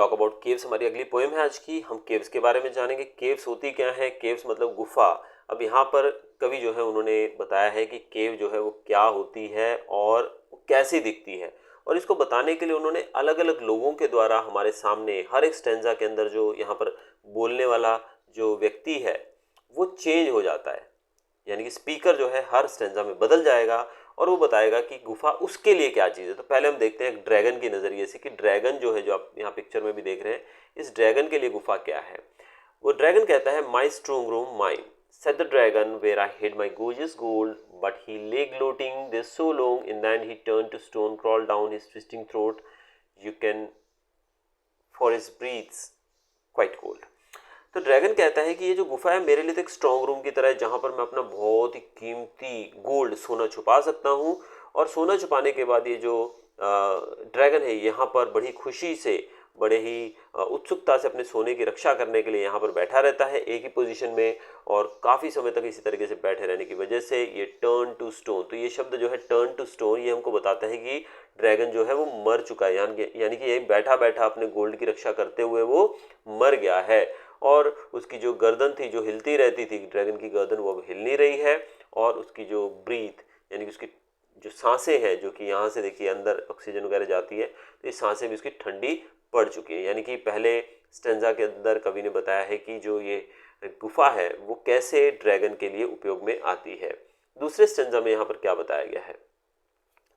Talk about caves. हमारी अगली poem है आज की। हम केव्स के बारे में जानेंगे। केव्स होती क्या है? केव्स मतलब गुफा। अब यहाँ पर कवि जो है उन्होंने बताया है कि केव जो है वो क्या होती है और कैसी दिखती है, और इसको बताने के लिए उन्होंने अलग अलग लोगों के द्वारा हमारे सामने हर एक स्टैंजा के अंदर जो यहाँ पर बोलने वाला जो व्यक्ति है वो चेंज हो जाता है, यानी कि स्पीकर जो है हर स्टैंजा में बदल जाएगा और वो बताएगा कि गुफा उसके लिए क्या चीज़ है। तो पहले हम देखते हैं ड्रैगन की नज़रिए से कि ड्रैगन जो है, जो आप यहाँ पिक्चर में भी देख रहे हैं, इस ड्रैगन के लिए गुफा क्या है। वो ड्रैगन कहता है, my strong room mine, said the dragon, where I hid my gorgeous gold, but he lay gloating there so long, in the end he turned to stone, crawled down his twisting throat, you can for his breathes quite cold। तो dragon कहता है कि ये जो गुफा है मेरे लिए तो एक स्ट्रॉन्ग रूम की तरह है, जहाँ पर मैं अपना बहुत ही कीमती गोल्ड सोना छुपा सकता हूँ, और सोना छुपाने के बाद ये जो ड्रैगन है यहाँ पर बड़ी खुशी से, बड़े ही उत्सुकता से अपने सोने की रक्षा करने के लिए यहाँ पर बैठा रहता है एक ही पोजीशन में, और काफ़ी समय तक इसी तरीके से बैठे रहने की वजह से ये टर्न टू स्टोन। तो ये शब्द जो है टर्न टू स्टोन, ये हमको बताता है कि ड्रैगन जो है वो मर चुका है, यानी कि यही बैठा बैठा अपने गोल्ड की रक्षा करते हुए वो मर गया है। और उसकी जो गर्दन थी जो हिलती रहती थी, ड्रैगन की गर्दन, वो अब हिल नहीं रही है, और उसकी जो ब्रीथ यानी कि उसकी जो सांसें हैं, जो कि यहाँ से देखिए अंदर ऑक्सीजन वगैरह जाती है, तो ये सांसें भी उसकी ठंडी पड़ चुकी है। यानी कि पहले स्टेंजा के अंदर कवि ने बताया है कि जो ये गुफा है वो कैसे ड्रैगन के लिए उपयोग में आती है। दूसरे स्टेंजा में यहाँ पर क्या बताया गया है?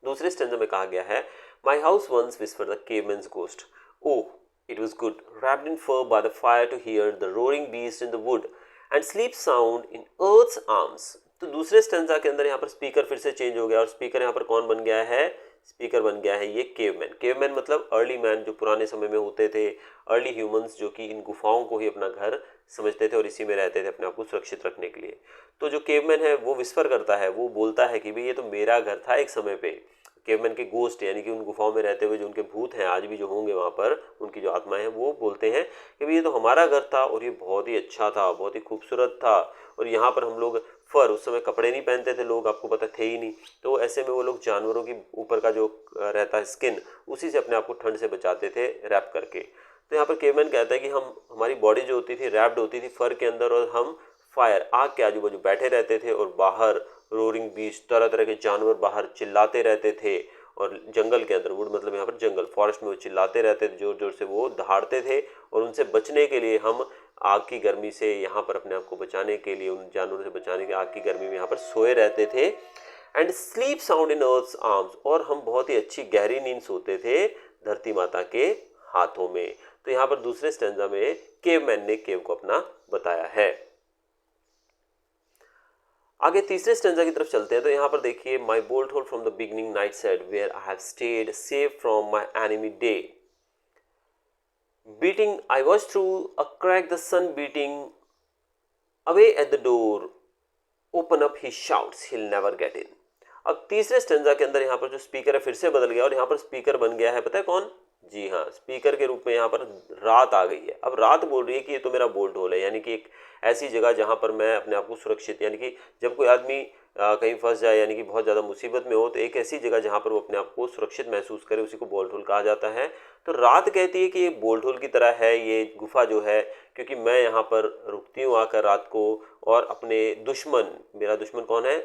दूसरे स्टेंजा में कहा गया है, my house once whisper the caveman's ghost, oh it was good, wrapped in fur by the fire, to hear the roaring beast in the wood and sleep sound in earth's arms। तो दूसरे stanza के अंदर यहाँ पर speaker फिर से change हो गया, और स्पीकर यहाँ पर कौन बन गया है? स्पीकर बन गया है ये केवमैन। केवमैन मतलब अर्ली मैन, जो पुराने समय में होते थे, अर्ली ह्यूमंस, जो कि इन गुफाओं को ही अपना घर समझते थे और इसी में रहते थे अपने आप को सुरक्षित रखने के लिए। तो जो केवमैन है वो विस्पर करता है, वो बोलता है कि भाई ये तो मेरा घर था एक समय पे। केवमैन के गोस्ट यानी कि उन गुफाओं में रहते हुए जो उनके भूत हैं आज भी जो होंगे वहाँ पर, उनकी जो आत्माएं हैं, वो बोलते हैं कि भाई ये तो हमारा घर था और ये बहुत ही अच्छा था, बहुत ही खूबसूरत था, और यहाँ पर हम लोग फर, उस समय कपड़े नहीं पहनते थे लोग, आपको पता थे ही नहीं, तो ऐसे में वो लोग जानवरों की ऊपर का जो रहता है स्किन, उसी से अपने आप को ठंड से बचाते थे रैप करके। तो यहाँ पर केवमैन कहता है कि हमारी बॉडी जो होती थी रैप्ड होती थी फर के अंदर, और हम फायर, आग के आजू बाजू बैठे रहते थे, और बाहर रोरिंग बीस्ट, तरह तरह के जानवर बाहर चिल्लाते रहते थे, और जंगल के अंदर, वुड मतलब यहाँ पर जंगल, फॉरेस्ट में वो चिल्लाते रहते थे, जोर जोर से वो दहाड़ते थे, और उनसे बचने के लिए हम आग की गर्मी से, यहाँ पर अपने आप को बचाने के लिए, उन जानवरों से बचाने के आग की गर्मी में यहाँ पर सोए रहते थे। And sleep sound in earth's arms, और हम बहुत ही अच्छी गहरी नींद सोते थे धरती माता के हाथों में। तो यहाँ पर दूसरे स्टैंजा में केवमैन ने केव को अपना बताया है। आगे तीसरे स्टेंजा की तरफ चलते हैं। तो यहाँ पर देखिए, my bolt hole from the beginning night said, where I have stayed safe from my enemy day, beating I was through a crack the sun beating away at the door, open up he shouts he'll never get in. अब तीसरे stanza के अंदर यहाँ पर जो speaker है फिर से बदल गया, और यहाँ पर स्पीकर बन गया है, पता है कौन? जी हाँ, स्पीकर के रूप में यहाँ पर रात आ गई है। अब रात बोल रही है कि ये तो मेरा बोल्ट होल है, यानी कि एक ऐसी जगह जहाँ पर मैं अपने आप को सुरक्षित, यानी कि जब कोई आदमी कहीं फंस जाए, यानी कि बहुत ज़्यादा मुसीबत में हो, तो एक ऐसी जगह जहाँ पर वो अपने आप को सुरक्षित महसूस करे, उसी को बोल्ट होल कहा जाता है। तो रात कहती है कि ये बोल्ट होल की तरह है ये गुफा जो है, क्योंकि मैं यहाँ पर रुकती हूँ आकर रात को, और अपने दुश्मन, मेरा दुश्मन कौन है?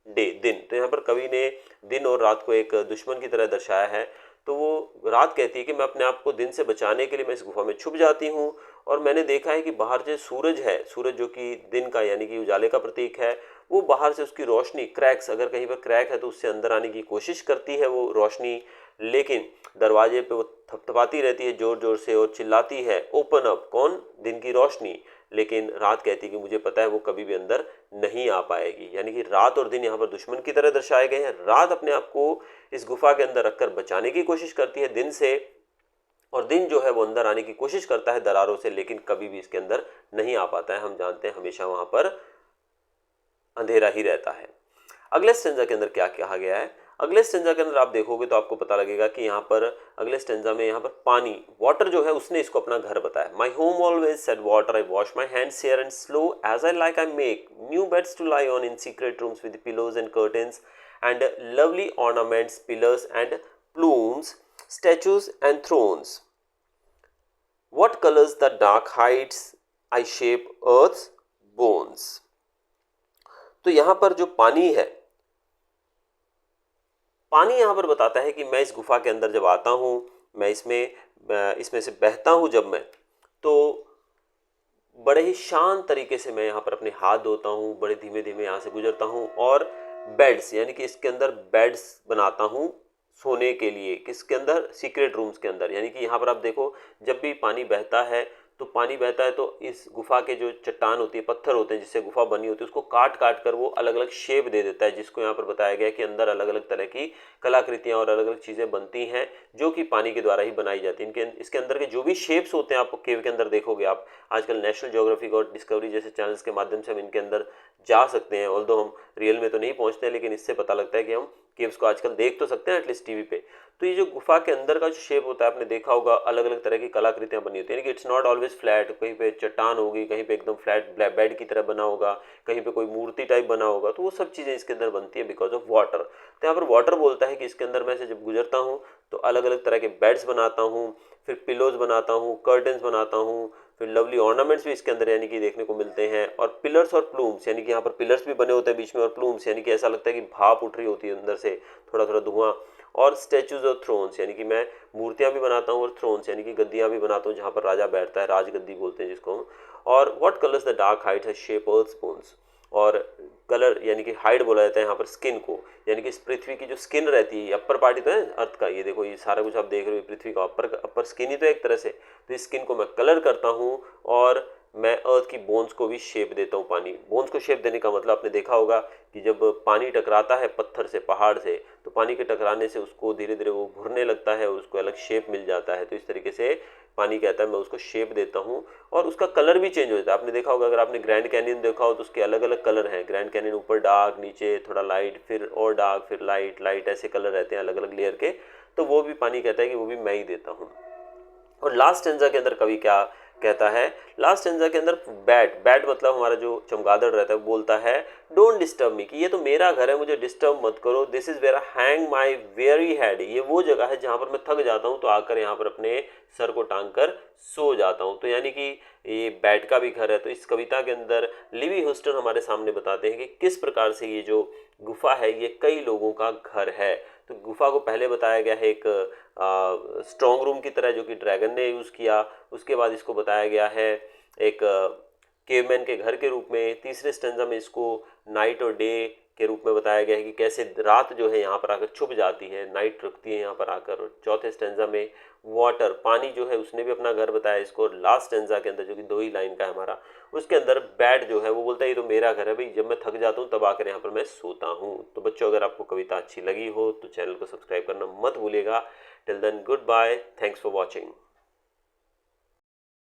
डे, दिन। तो यहाँ पर कवि ने दिन और रात को एक दुश्मन की तरह दर्शाया है। तो वो रात कहती है कि मैं अपने आप को दिन से बचाने के लिए मैं इस गुफा में छुप जाती हूँ, और मैंने देखा है कि बाहर जो सूरज है, सूरज जो कि दिन का यानी कि उजाले का प्रतीक है, वो बाहर से उसकी रोशनी, क्रैक्स, अगर कहीं पर क्रैक है तो उससे अंदर आने की कोशिश करती है वो रोशनी, लेकिन दरवाजे पे वो थपथपाती रहती है जोर जोर से और चिल्लाती है, ओपन अप, कौन? दिन की रोशनी। लेकिन रात कहती है कि मुझे पता है वो कभी भी अंदर नहीं आ पाएगी। यानी कि रात और दिन यहाँ पर दुश्मन की तरह दर्शाए गए हैं। रात अपने आप को इस गुफा के अंदर रखकर बचाने की कोशिश करती है दिन से, और दिन जो है वो अंदर आने की कोशिश करता है दरारों से, लेकिन कभी भी इसके अंदर नहीं आ पाता है। हम जानते हैं हमेशा वहाँ पर अंधेरा ही रहता है। अगले स्टेंजा के अंदर क्या कहा गया है? अगले स्टेंजा के अंदर आप देखोगे तो आपको पता लगेगा कि यहाँ पर अगले स्टेंजा में यहाँ पर पानी, वाटर जो है, उसने इसको अपना घर बताया। My home always said water, I wash my hands here and slow as I like, I make new beds to lie on in secret rooms with pillows and curtains and lovely ornaments, pillars and plumes, statues and thrones. What colours the dark heights I shape earth's bones. तो यहां पर जो पानी है, पानी यहाँ पर बताता है कि मैं इस गुफा के अंदर जब आता हूँ, मैं इसमें से बहता हूँ जब मैं, तो बड़े ही शांत तरीके से मैं यहाँ पर अपने हाथ धोता हूँ, बड़े धीमे धीमे यहाँ से गुजरता हूँ और बेड्स यानी कि इसके अंदर बेड्स बनाता हूँ सोने के लिए, किसके अंदर, सीक्रेट रूम्स के अंदर। यानी कि यहाँ पर आप देखो, जब भी पानी बहता है तो पानी बहता है तो इस गुफा के जो चट्टान होती है, पत्थर होते हैं जिससे गुफा बनी होती है, उसको काट काट कर वो अलग अलग शेप दे देता है, जिसको यहाँ पर बताया गया है कि अंदर अलग अलग तरह की कलाकृतियाँ और अलग अलग चीज़ें बनती हैं जो कि पानी के द्वारा ही बनाई जाती हैं। इसके अंदर के जो भी शेप्स होते हैं, आप केव के अंदर देखोगे, आप आजकल नेशनल ज्योग्राफिक और डिस्कवरी जैसे चैनल्स के माध्यम से हम इनके अंदर जा सकते हैं। ऑल्दो हम रियल में तो नहीं पहुंचते हैं, लेकिन इससे पता लगता है कि हम केव्स को आजकल देख तो सकते हैं एटलीस्ट टीवी पे। तो ये जो गुफा के अंदर का जो शेप होता है, आपने देखा होगा अलग अलग तरह की कलाकृतियां बनी होती है, कि इट्स नॉट ऑलवेज फ्लैट, कहीं पे चट्टान होगी, कहीं पे एकदम फ्लैट बेड की तरह बना होगा, कहीं पे कोई मूर्ति टाइप बना होगा, तो वो सब चीज़ें इसके अंदर बनती है बिकॉज ऑफ वाटर। तो यहाँ पर वाटर बोलता है कि इसके अंदर मैं से जब गुजरता हूँ तो अलग अलग तरह के बेड्स बनाता हूँ, फिर पिलोज बनाता हूँ, कर्टन्स बनाता हूँ, फिर लवली ऑर्नामेंट्स भी इसके अंदर यानी कि देखने को मिलते हैं, और पिलर्स और प्लूम्स, यानी कि यहाँ पर पिलर्स भी बने होते हैं बीच में, और प्लूम्स यानी कि ऐसा लगता है कि भाप उठ रही होती है अंदर से, थोड़ा थोड़ा धुआं, और स्टैचूज और थ्रोन्स, यानी कि मैं मूर्तियां भी बनाता हूँ, और थ्रोन्स यानी कि गद्दियां भी बनाता हूँ जहाँ पर राजा बैठता है, राजगद्दी बोलते हैं जिसको हम। और what colours the dark height है शेप अर्थ बोन्स, और कलर यानी कि हाइड बोला जाता है यहाँ पर स्किन को, यानी कि इस पृथ्वी की जो स्किन रहती है, अपर पार्टी तो है अर्थ का, ये देखो ये सारा कुछ आप देख रहे हो पृथ्वी का अपर स्किन ही तो एक तरह से, तो इस स्किन को मैं कलर करता हूँ, और मैं अर्थ की बोन्स को भी शेप देता हूँ। पानी बोन्स को शेप देने का मतलब आपने देखा होगा कि जब पानी टकराता है पत्थर से, पहाड़ से, तो पानी के टकराने से उसको धीरे धीरे वो भुरने लगता है और उसको अलग शेप मिल जाता है। तो इस तरीके से पानी कहता है मैं उसको शेप देता हूँ, और उसका कलर भी चेंज हो जाता है। आपने देखा होगा, अगर आपने ग्रैंड कैनियन देखा हो तो उसके अलग अलग कलर हैं, ग्रैंड कैनियन ऊपर डार्क, नीचे थोड़ा लाइट, फिर और डार्क, फिर लाइट लाइट, ऐसे कलर रहते हैं अलग अलग लेयर के। तो वो भी पानी कहता है कि वो भी मैं ही देता हूँ। और लास्ट स्टैंजा के अंदर कवि क्या कहता है, लास्ट स्टैंजा के अंदर बैड मतलब हमारा जो चमगादड़ रहता है, वो बोलता है डोंट डिस्टर्ब मी, कि ये तो मेरा घर है, मुझे डिस्टर्ब मत करो, this is where I hang my very head, ये वो जगह है जहाँ पर मैं थक जाता हूँ तो आकर यहाँ पर अपने सर को टांग कर सो जाता हूँ। तो यानी कि ये बैड का भी घर है। तो इस कविता के अंदर लिवी ह्यूस्टन हमारे सामने बताते हैं कि किस प्रकार से ये जो गुफा है ये कई लोगों का घर है। तो गुफा को पहले बताया गया है एक स्ट्रॉन्ग रूम की तरह जो कि ड्रैगन ने यूज़ किया, उसके बाद इसको बताया गया है एक केवमैन के घर के रूप में, तीसरे स्टेंजा में इसको नाइट और डे के रूप में बताया गया है कि कैसे रात जो है यहाँ पर आकर छुप जाती है, नाइट रुकती है यहाँ पर आकर। और चौथे स्टेंजा में वाटर, पानी जो है उसने भी अपना घर बताया इसको। और लास्ट स्टेंजा के अंदर जो कि 2 ही लाइन का है हमारा, उसके अंदर बैड जो है वो बोलता है ये तो मेरा घर है भाई, जब मैं थक जाता हूँ तब आकर यहाँ पर मैं सोता हूँ। तो बच्चों, अगर आपको कविता अच्छी लगी हो तो चैनल को सब्सक्राइब करना मत भूलिएगा। Till then goodbye, thanks for watching.